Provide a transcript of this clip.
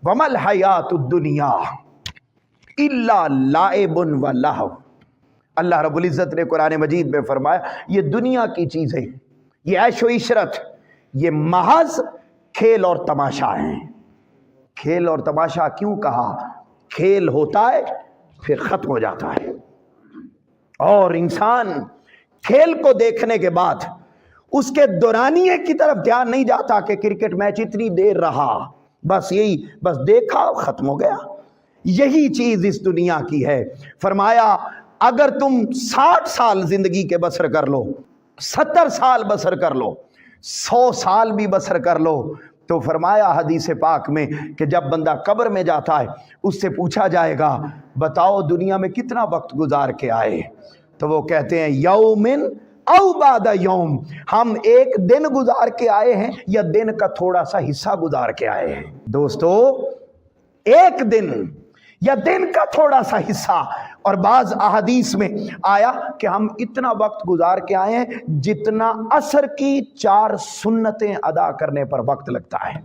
वमल हयातुद दुनिया इल्ला लाइबुन व लहव। अल्लाह रब्बुल इज़्ज़त ने कुरान मजीद में फरमाया ये दुनिया की चीज़ें, ये ऐशो इशरत, ये महज खेल और तमाशा हैं। खेल और तमाशा क्यों कहा? खेल होता है फिर खत्म हो जाता है, और इंसान खेल को देखने के बाद उसके दौरानिए की तरफ ध्यान नहीं जाता कि क्रिकेट मैच इतनी देर रहा, बस यही, बस देखा खत्म हो गया। यही चीज इस दुनिया की है। फरमाया अगर तुम 60 साल जिंदगी के बसर कर लो, 70 साल बसर कर लो, 100 साल भी बसर कर लो, तो फरमाया हदीस पाक में कि जब बंदा कब्र में जाता है उससे पूछा जाएगा बताओ दुनिया में कितना वक्त गुजार के आए, तो वो कहते हैं यौमिन औ बादा यौम, हम एक दिन गुजार के आए हैं या दिन का थोड़ा सा हिस्सा गुजार के आए हैं। दोस्तों, एक दिन या दिन का थोड़ा सा हिस्सा, और बाज अहदीस में आया कि हम इतना वक्त गुजार के आए हैं जितना असर की 4 सुन्नतें अदा करने पर वक्त लगता है।